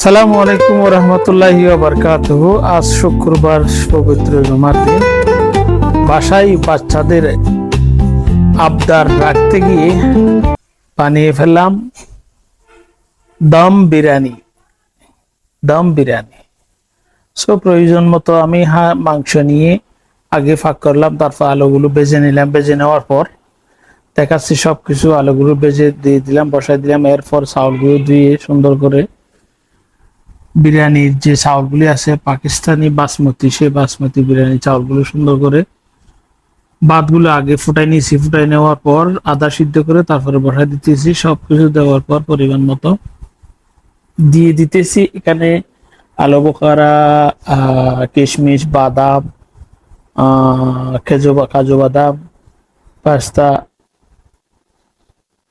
আসসালামু আলাইকুম ওয়া রাহমাতুল্লাহি ওয়া বারাকাতুহু। আজ শুক্রবার, পবিত্র জুমার দিন। বাসায় বাচ্চাদের আবদার রাখতে গিয়ে বানিয়ে ফেললাম দম বিরিয়ানি। প্রয়োজন মতো আমি মাংস নিয়ে আগে ফাঁক করলাম, তারপর আলুগুলো ভেজে নিলাম। ভেজে নেওয়ার পর দেখাচ্ছি সবকিছু, আলুগুলো ভেজে দিয়ে দিলাম, বসাই দিলাম। এরপর চাউলগুলো ধুয়ে সুন্দর করে, বিরিয়ানির যে চাউলগুলি আছে পাকিস্তানি বাসমতি, সেই বাসমতি বিরিয়ানি চাউলগুলো সুন্দর করে ভাতগুলো আগে ফুটাই নিয়েছি। ফুটাই নেওয়ার পর আদা সিদ্ধ করে তারপরে বসাই দিতেছি। সবকিছু দেওয়ার পর পরিমাণ মতো দিয়ে দিতেছি এখানে আলু বোখারা, কিশমিশ, বাদাম, কাজু বাদাম, পাস্তা,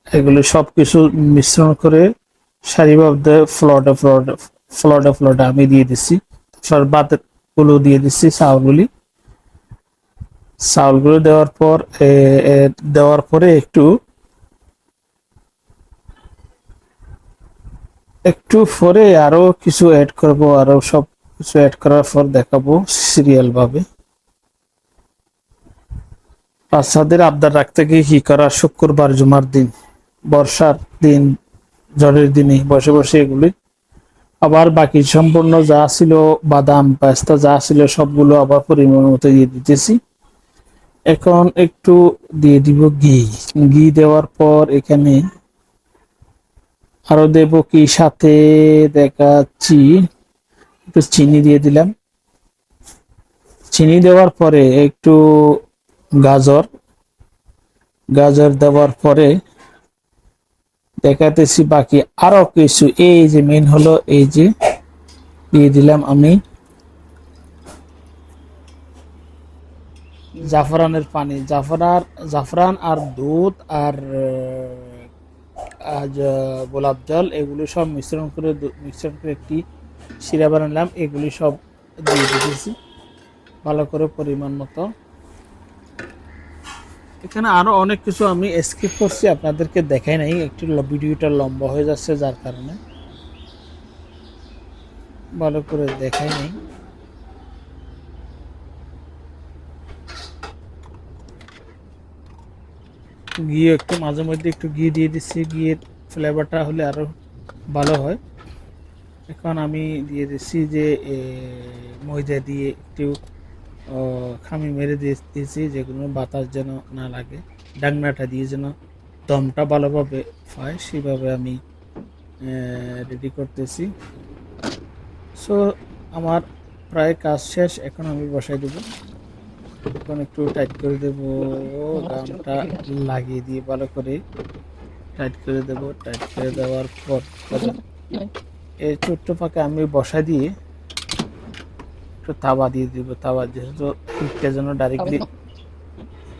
এগুলো সবকিছু মিশ্রণ করে সারিবদ্ধ ফ্লোটে আমি দিয়ে দিচ্ছি। ভাত গুলো দিয়ে দিচ্ছি, চাউলগুলো দেওয়ার পরে একটু পরে আরো কিছু অ্যাড করব। আরো সব কিছু অ্যাড করার পর দেখাবো সিরিয়াল ভাবে। বাচ্চাদের আবদার রাখতে গিয়ে কি করা, শুক্রবার জুমার দিন, বর্ষার দিন, ঝড়ের দিনে বসে বসে এগুলি আবার বাকি সম্পূর্ণ যা ছিল, বাদাম পেস্তা যা ছিল সবগুলো আবার পরিমাণ মতো দিয়ে দিতেছি। এখন একটু দিয়ে দিব ঘি দেওয়ার পর এখানে আরো দেব কি সাথে দেখাচ্ছি, একটু চিনি দিয়ে দিলাম। চিনি দেওয়ার পরে একটু গাজর দেওয়ার পরে দেখাতেছি বাকি আরো কিছু। এই যে মেন হলো, এই যে দিয়ে দিলাম আমি জাফরানের পানি, জাফরান আর দুধ আর গোলাপ জল, এগুলি সব মিশ্রণ করে একটি শিরা বানালাম। এগুলি সব দিয়ে দিতেছি ভালো করে পরিমাণ মতো। এখানে আরো অনেক কিছু আমি স্কিপ করছি, আপনাদেরকে দেখাই নাই, একটু ভিডিওটা লম্বা হয়ে যাচ্ছে যার কারণে ভালো করে দেখাই নাই। ঘি একটু মাঝে মধ্যে একটু ঘি দিয়ে দিচ্ছি, ঘিয়ের ফ্লেভারটা হলে আরো ভালো হয়। এখন আমি দিয়ে দিচ্ছি যে ময়দা দিয়ে একটু খামি মেরে দিয়েছি, যেগুলো বাতাস যেন না লাগে, ডাকনাটা দিয়ে যেন দমটা ভালোভাবে হয়, সেভাবে আমি রেডি করতেছি। সো আমার প্রায় কাজ শেষ, এখন আমি বসাই দেব। এখন একটু টাইট করে দেব, গামটা লাগিয়ে দিয়ে ভালো করে টাইট করে দেব। টাইট করে দেওয়ার পর এই ছোট্ট ফাঁকে আমি বসাই দিয়ে একটু তাওয়া দিয়ে দিব। তাওয়া যেহেতু হিটটা যেন ডাইরেক্টলি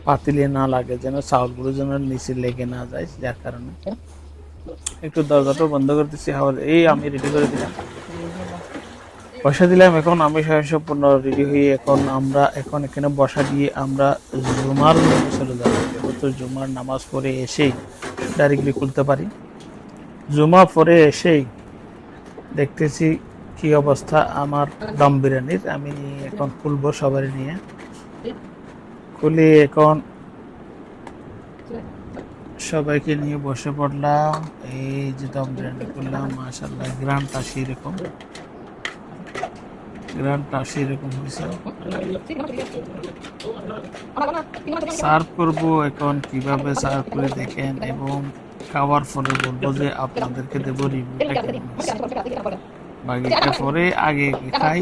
পাতিলে না লাগে, যেন চাউলগুলো যেন নিচে লেগে না যায়, যার কারণে একটু দরজাটা বন্ধ করতেছি। এই আমি রেডি করে দিলাম, বসা দিলাম। এখন আমি সম্পূর্ণ রেডি হয়ে এখন এখানে বসা দিয়ে আমরা জুমার চলে যাবো। যেহেতু জুমার নামাজ পড়ে এসেই ডাইরেক্টলি খুলতে পারি। জুমা পরে এসেই দেখতেছি কি অবস্থা আমার দম বিরিয়ানির। আমি এখন খুলবো সবারই নিয়ে, খুলে এখন সবাইকে নিয়ে বসে পড়লাম। এই যে দম বিরিয়ানি করলাম, মাশাআল্লাহ গ্রামটা সেরকম হয়েছে। সার্ভ করব এখন, কিভাবে সার্ভ করে দেখেন, এবং খাওয়ার পরে বলবো যে আপনাদেরকে দেব রিভিউটা কেমন হয়েছে। বাকিটা পরে আগে খাই,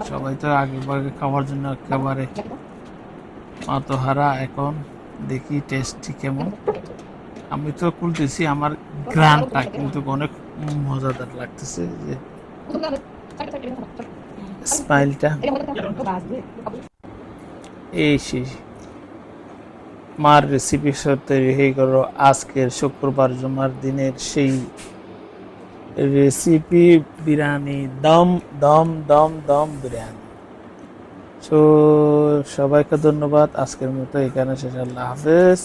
সবাই তো আগে খাওয়ার জন্য একেবারে মাতোহারা। এখন দেখি টেস্টটি কেমন। আমি তো খুলতেছি, আমার গ্রানটা কিন্তু অনেক মজাদার লাগতেছে, যে স্মাইলটা। এই শেষ মার রেসিপি তৈরি হয়ে গেল আজকের শুক্রবার জুমার দিনের সেই রেসিপি বিরিয়ানি, দম বিরিয়ানি। সো সবাইকে ধন্যবাদ, আজকের মতো এখানে শেষ। আল্লাহ হাফেজ।